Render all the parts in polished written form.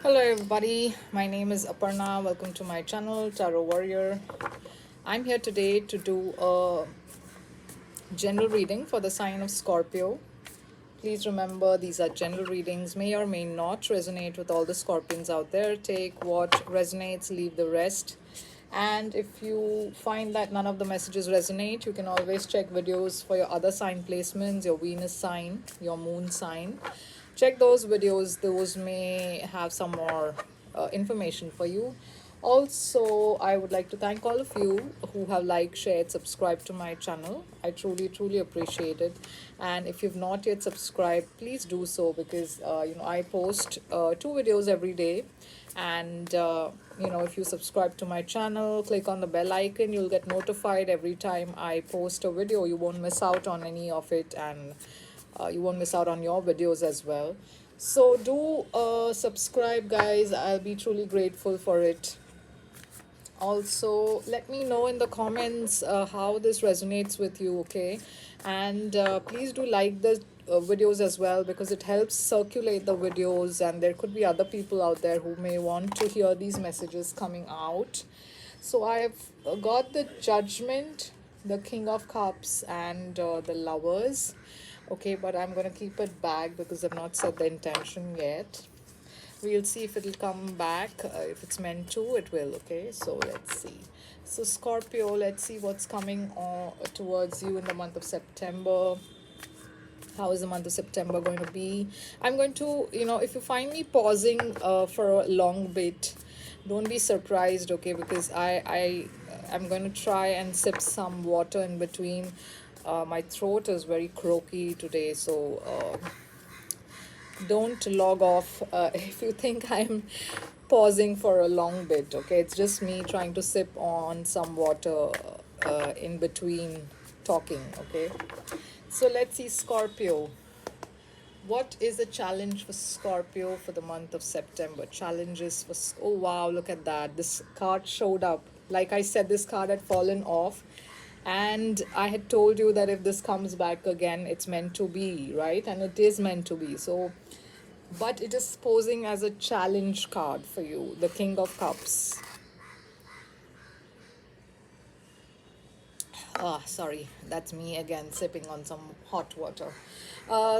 Hello everybody, my name is Aparna. Welcome to my channel Tarot Warrior. I'm here today to do a general reading for the sign of Scorpio. Please remember these are general readings, may or may not resonate with all the scorpions out there. Take what resonates, leave the rest. And if you find that none of the messages resonate, you can always check videos for your other sign placements, your Venus sign, your moon sign. Check those videos, those may have some more information for you. Also, I would like to thank all of you who have liked, shared, subscribed to my channel. I truly appreciate it. And if you've not yet subscribed, please do so, because I post 2 videos every day. And if you subscribe to my channel, click on the bell icon, you'll get notified every time I post a video. You won't miss out on any of it, and you won't miss out on your videos as well. So do subscribe, guys. I'll be truly grateful for it. Also, let me know in the comments how this resonates with you, okay? And please do like the videos as well, because it helps circulate the videos, and there could be other people out there who may want to hear these messages coming out. So I've got the Judgment, the King of Cups, and the Lovers. Okay, but I'm gonna keep it back because I've not set the intention yet. We'll see if it'll come back. If it's meant to, it will. Okay, so let's see. So Scorpio, let's see what's coming on towards you in the month of September. How is the month of September going to be? I'm going to, if you find me pausing for a long bit, don't be surprised, okay? Because I'm going to try and sip some water in between. My throat is very croaky today, so don't log off if you think I'm pausing for a long bit, okay? It's just me trying to sip on some water in between talking, okay? So let's see, Scorpio. What is the challenge for Scorpio for the month of September? Challenges for... Oh, wow, look at that. This card showed up. Like I said, this card had fallen off. And I had told you that if this comes back again, it's meant to be, right? And it is meant to be. So, but it is posing as a challenge card for you, the King of Cups. Sorry, that's me again sipping on some hot water.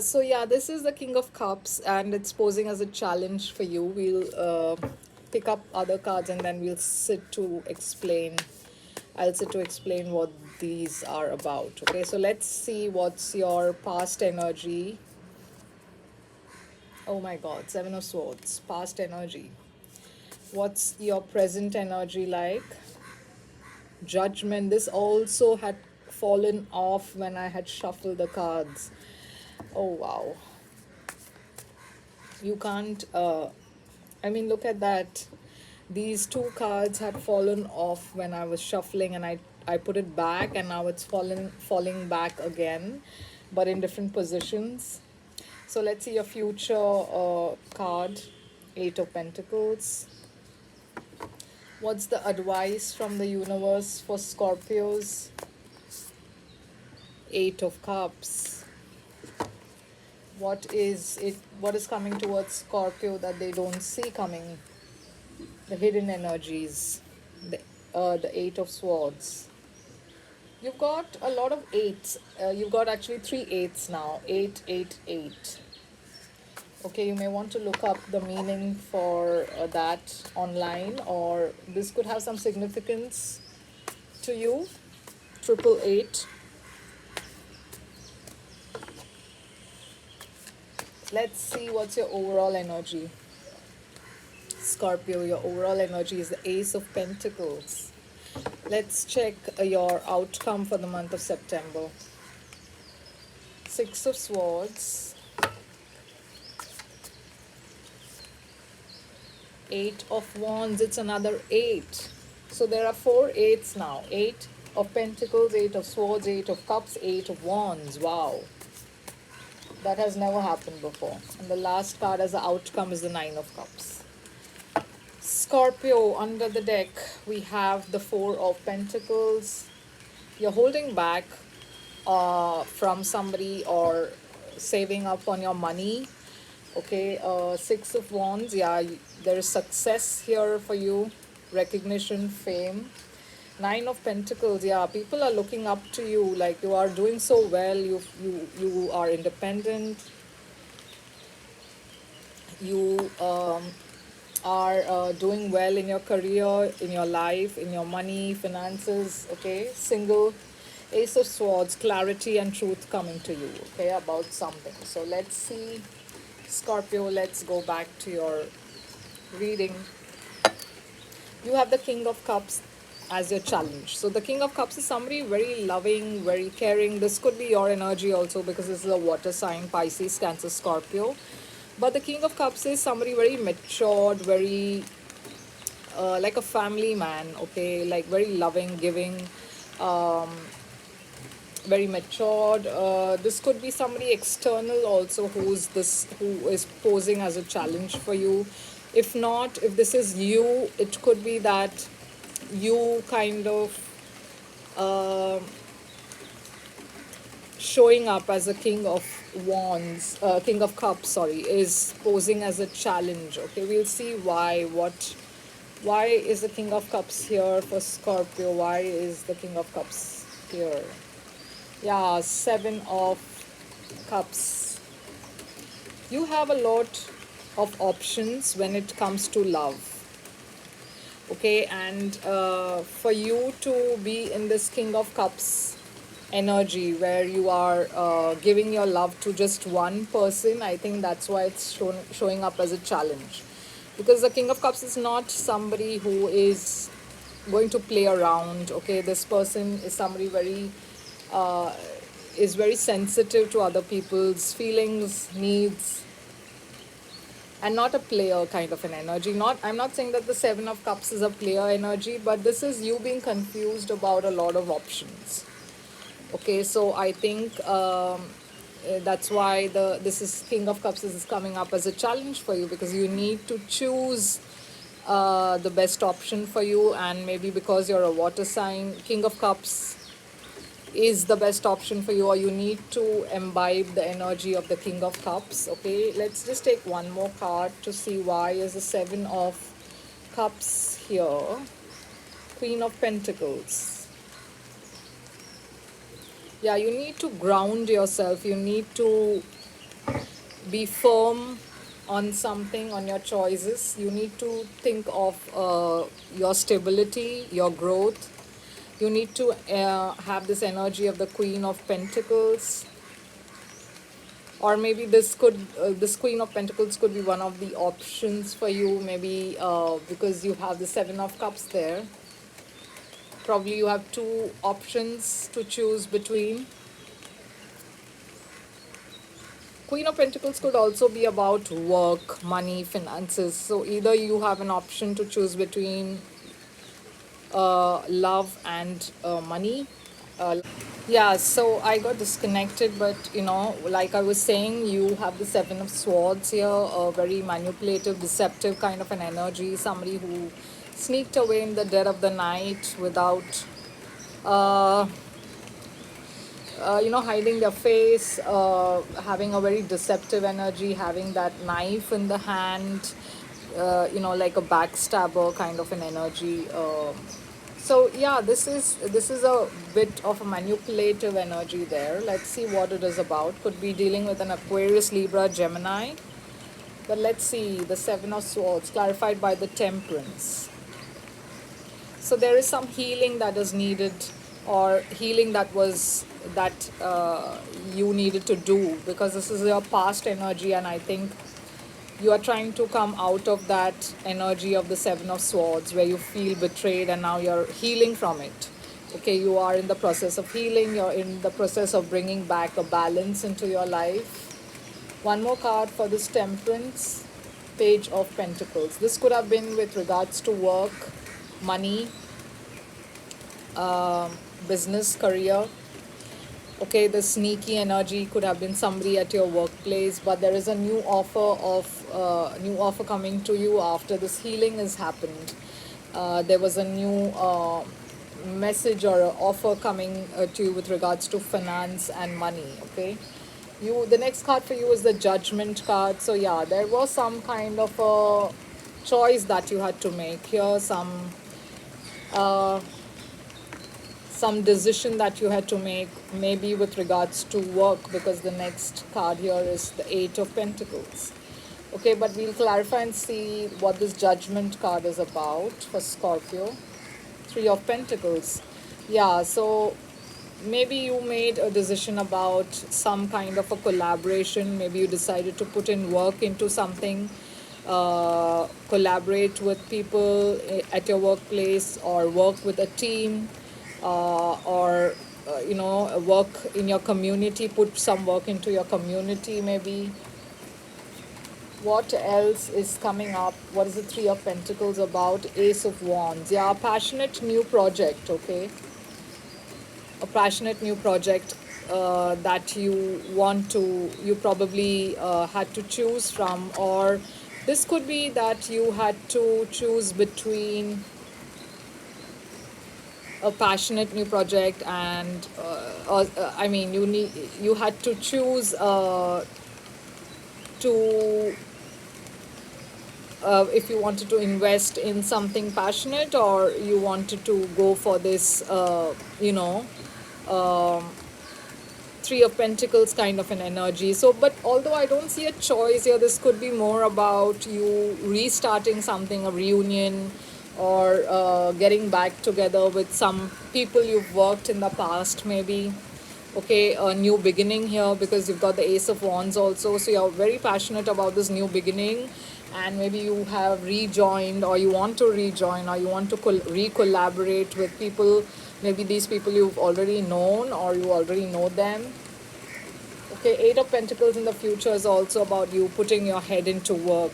So yeah, this is the King of Cups, and it's posing as a challenge for you. We'll pick up other cards, and then we'll sit to explain. I'll sit to explain what these are about. Okay, so let's see what's your past energy. Oh my God, Seven of Swords, past energy. What's your present energy like? Judgment. This also had fallen off when I had shuffled the cards. Oh wow. You can't I mean, look at that. These two cards had fallen off when I was shuffling, and I put it back, and now it's falling back again, but in different positions. So let's see your future card. Eight of Pentacles. What's the advice from the universe for Scorpios? Eight of Cups. What is it? What is coming towards Scorpio that they don't see coming? The hidden energies. The Eight of Swords. You've got a lot of eights. You've got actually 3 8s now. 8 8 8. Okay, you may want to look up the meaning for that online, or this could have some significance to you. 888. Let's see what's your overall energy. Scorpio, your overall energy is the Ace of Pentacles. Let's check your outcome for the month of September. Six of Swords. Eight of Wands. It's another 8. So there are 4 8s now. 8 of Pentacles, 8 of Swords, 8 of Cups, 8 of Wands. Wow. That has never happened before. And the last card as the outcome is the Nine of Cups. Scorpio, under the deck, we have the Four of Pentacles. You're holding back from somebody, or saving up on your money. Okay, Six of Wands. Yeah, there is success here for you, recognition, fame. Nine of Pentacles. Yeah, people are looking up to you. Like you are doing so well. You are independent. You are doing well in your career, in your life, in your money, finances. Okay, single. Ace of Swords, clarity and truth coming to you. Okay, about something. So let's see, Scorpio. Let's go back to your reading. You have the King of Cups as your challenge. So the King of Cups is somebody very loving, very caring. This could be your energy also because this is a water sign, Pisces, Cancer, Scorpio. But the King of Cups is somebody very matured, very like a family man, okay, like very loving, giving, very matured. This could be somebody external also who is posing as a challenge for you. If not, if this is you, it could be that you kind of showing up as a king of wands, king of cups, sorry, is posing as a challenge. Okay, we'll see why is the king of cups here for Scorpio. Why is the king of cups here? Yeah, seven of cups. You have a lot of options when it comes to love. Okay, and for you to be in this king of cups energy where you are giving your love to just one person, I think that's why it's showing up as a challenge, because the king of cups is not somebody who is going to play around. Okay, this person is somebody very is very sensitive to other people's feelings, needs, and not a player kind of an energy. Not, I'm not saying that the seven of cups is a player energy, but this is you being confused about a lot of options. Okay, so I think that's why the this is king of cups is coming up as a challenge for you, because you need to choose the best option for you. And maybe because you're a water sign, king of cups is the best option for you, or you need to imbibe the energy of the king of cups. Okay, let's just take one more card to see why is the seven of cups here. Queen of Pentacles. Yeah, you need to ground yourself. You need to be firm on something, on your choices. You need to think of your stability, your growth. You need to have this energy of the Queen of Pentacles. Or maybe this Queen of Pentacles could be one of the options for you. Maybe because you have the Seven of Cups there. Probably you have two options to choose between. Queen of Pentacles could also be about work, money, finances. So either you have an option to choose between love and money. Yeah, so I got disconnected, but like I was saying, you have the Seven of Swords here, a very manipulative, deceptive kind of an energy. Somebody who sneaked away in the dead of the night without uh, hiding their face, having a very deceptive energy, having that knife in the hand, like a backstabber kind of an energy. So yeah, this is a bit of a manipulative energy there. Let's see what it is about. Could be dealing with an Aquarius, Libra, Gemini. But let's see, the Seven of Swords clarified by the Temperance. So there is some healing that is needed, or healing that you needed to do, because this is your past energy, and I think you are trying to come out of that energy of the Seven of Swords where you feel betrayed, and now you're healing from it. Okay, you are in the process of healing, you're in the process of bringing back a balance into your life. One more card for this Temperance, Page of Pentacles. This could have been with regards to work, money, business, career. Okay, the sneaky energy could have been somebody at your workplace, but there is a new offer coming to you after this healing has happened. There was a new message or a offer coming to you with regards to finance and money. Okay, You, the next card for you is the Judgment card. So yeah, there was some kind of a choice that you had to make here, uh, some decision that you had to make, maybe with regards to work, because the next card here is the Eight of Pentacles. Okay, but we'll clarify and see what this Judgment card is about for Scorpio. Three of Pentacles. Yeah, so maybe you made a decision about some kind of a collaboration. Maybe you decided to put in work into something, collaborate with people at your workplace, or work with a team, or work in your community, put some work into your community maybe. What else is coming up? What is the Three of Pentacles about? Ace of Wands. Yeah, passionate new project, okay? A passionate new project that you probably had to choose from, or this could be that you had to choose between a passionate new project and I mean, you had to choose to if you wanted to invest in something passionate, or you wanted to go for this Three of Pentacles kind of an energy. So, but although I don't see a choice here, this could be more about you restarting something, a reunion, or getting back together with some people you've worked in the past, maybe. Okay, a new beginning here, because you've got the Ace of Wands also. So you're very passionate about this new beginning, and maybe you have rejoined, or you want to rejoin, or you want to re-collaborate with people. Maybe these people you've already known, or you already know them. Okay, Eight of Pentacles in the future is also about you putting your head into work.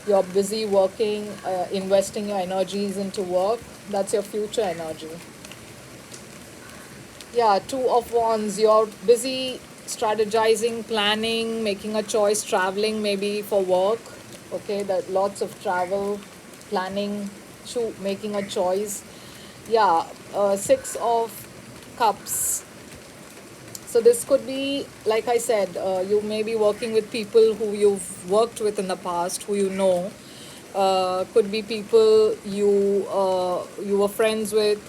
You're busy working, investing your energies into work. That's your future energy. Yeah, Two of Wands. You're busy strategizing, planning, making a choice, traveling maybe for work. Okay, that lots of travel, planning, making a choice. Yeah, Six of Cups. So this could be, like I said, you may be working with people who you've worked with in the past, who you know. Could be people you were friends with,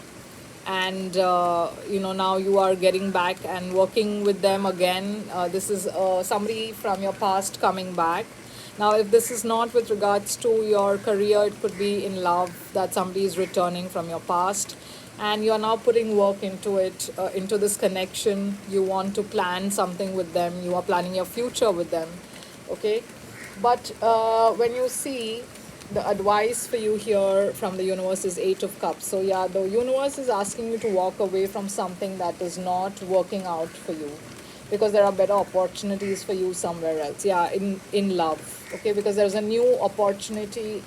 and now you are getting back and working with them again. This is somebody from your past coming back. Now, if this is not with regards to your career, it could be in love, that somebody is returning from your past, and you are now putting work into it, into this connection. You want to plan something with them, you are planning your future with them. Okay, but when you see, the advice for you here from the universe is Eight of Cups. So yeah, the universe is asking you to walk away from something that is not working out for you, because there are better opportunities for you somewhere else. Yeah, in love. Okay, because there's a new opportunity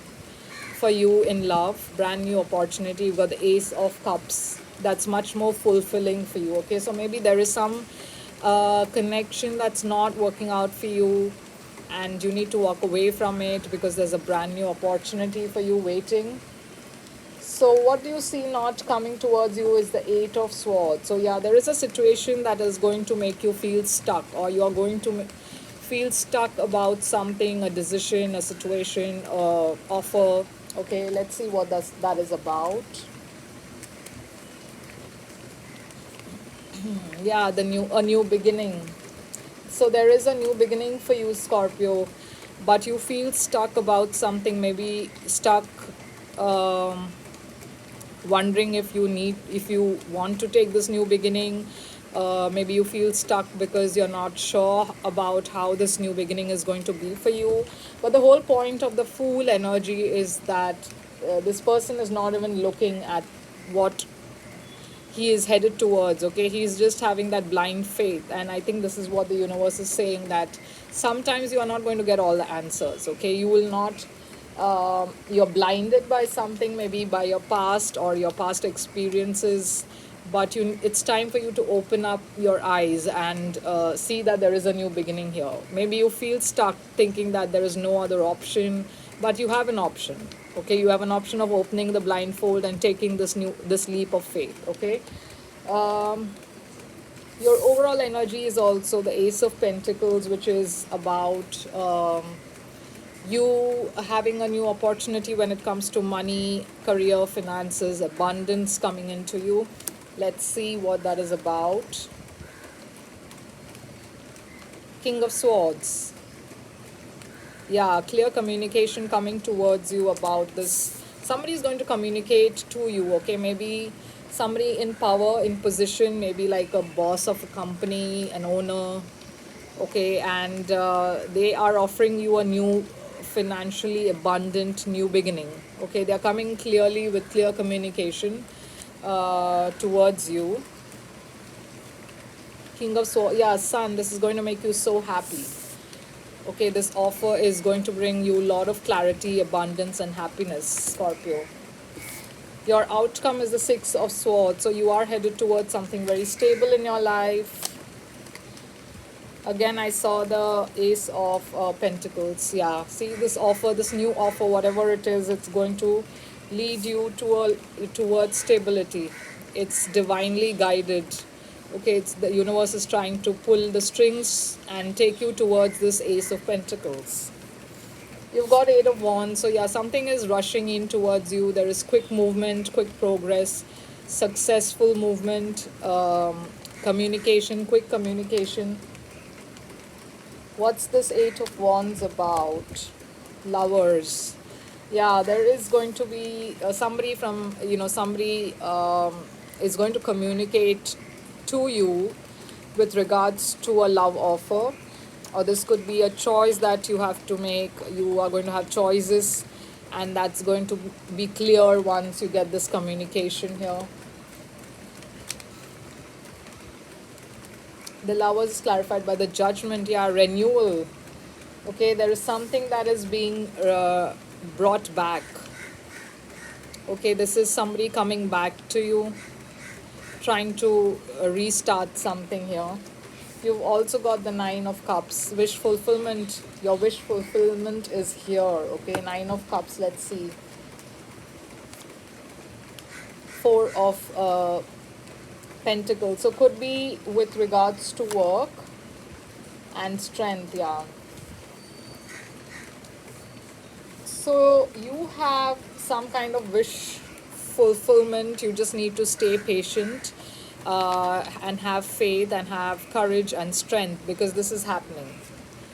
for you in love, brand new opportunity. You've got the Ace of Cups. That's much more fulfilling for you. Okay, so maybe there is some connection that's not working out for you, and you need to walk away from it, because there's a brand new opportunity for you waiting. So what do you see not coming towards you is the Eight of Swords. So yeah, there is a situation that is going to make you feel stuck, or you are going to feel stuck about something, a decision, a situation, offer. Okay, let's see what that is about. Yeah, a new beginning. So there is a new beginning for you, Scorpio, but you feel stuck about something, maybe stuck, um, wondering if you want to take this new beginning. Maybe you feel stuck because you're not sure about how this new beginning is going to be for you. But the whole point of the Fool energy is that this person is not even looking at what he is headed towards. Okay, he's just having that blind faith, and I think this is what the universe is saying, that sometimes you are not going to get all the answers. Okay, you will not, you're blinded by something, maybe by your past or your past experiences, but it's time for you to open up your eyes and see that there is a new beginning here. Maybe you feel stuck thinking that there is no other option, but you have an option. Okay, you have an option of opening the blindfold and taking this leap of faith. Okay, Your overall energy is also the Ace of Pentacles, which is about you having a new opportunity when it comes to money, career, finances, abundance coming into you. Let's see what that is about. King of Swords. Yeah, clear communication coming towards you about this. Somebody is going to communicate to you, okay? Maybe somebody in power, in position, maybe like a boss of a company, an owner, okay? And they are offering you a new, financially abundant new beginning, okay? They are coming clearly with clear communication towards you. King of Swords, yeah, Sun, this is going to make you so happy. Okay, this offer is going to bring you a lot of clarity, abundance, and happiness, Scorpio. Your outcome is the Six of Swords, so you are headed towards something very stable in your life. Again, I saw the Ace of Pentacles. Yeah, see this offer, this new offer, whatever it is, it's going to lead you towards stability. It's divinely guided. Okay, it's the universe is trying to pull the strings and take you towards this Ace of Pentacles. You've got Eight of Wands, so yeah, something is rushing in towards you. There is quick movement, quick progress, successful movement, communication, quick communication. What's this Eight of Wands about? Lovers. Yeah, there is going to be somebody from, somebody is going to communicate to you with regards to a love offer, or this could be a choice that you have to make. You are going to have choices, and that's going to be clear once you get this communication here. The Lovers is clarified by the Judgment. Yeah, renewal. Okay, there is something that is being brought back. Okay, this is somebody coming back to you, trying to restart something here. You've also got the Nine of Cups, wish fulfillment. Your wish fulfillment is here. Okay, Nine of Cups. Let's see. Four of Pentacles. So could be with regards to work and strength. Yeah. So you have some kind of wish fulfillment. You just need to stay patient and have faith and have courage and strength, because this is happening.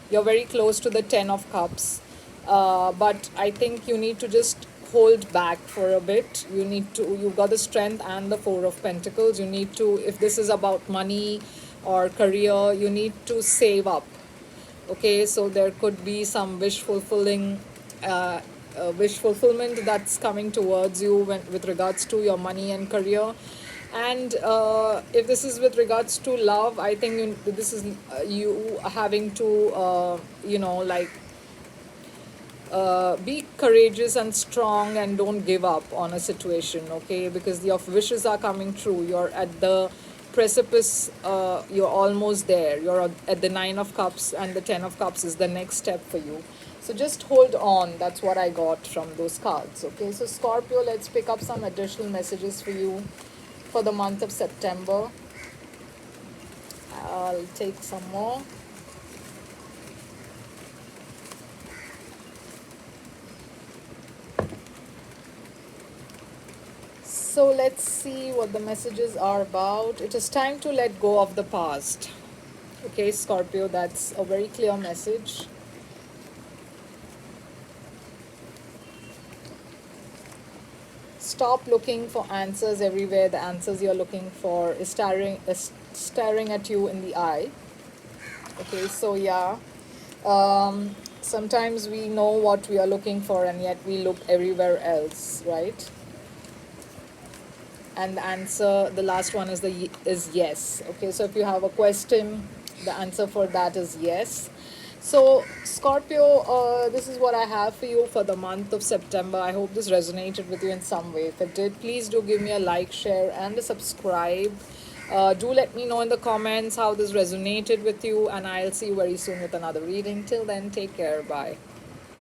You're very close to the Ten of Cups, but I think you need to just hold back for a bit. You've got the strength and the Four of Pentacles. You need to, if this is about money or career, you need to save up. Okay, so there could be some wish fulfillment that's coming towards you with regards to your money and career. And if this is with regards to love, I think this is you having to be courageous and strong, and don't give up on a situation, okay? Because your wishes are coming true. You're at the precipice, you're almost there. You're at the Nine of Cups, and the Ten of Cups is the next step for you. So just hold on. That's what I got from those cards, okay? So Scorpio, let's pick up some additional messages for you for the month of September. I'll take some more. So let's see what the messages are about. It is time to let go of the past. Okay, Scorpio, that's a very clear message. Stop looking for answers everywhere. The answers you're looking for is staring at you in the eye. Okay, so yeah. Sometimes we know what we are looking for, and yet we look everywhere else, right? And the answer, the last one is yes. Okay, so if you have a question, the answer for that is yes. So Scorpio, this is what I have for you for the month of September. I hope this resonated with you in some way. If it did, please do give me a like, share, and a subscribe. Do let me know in the comments how this resonated with you, and I'll see you very soon with another reading. Till then, take care. Bye.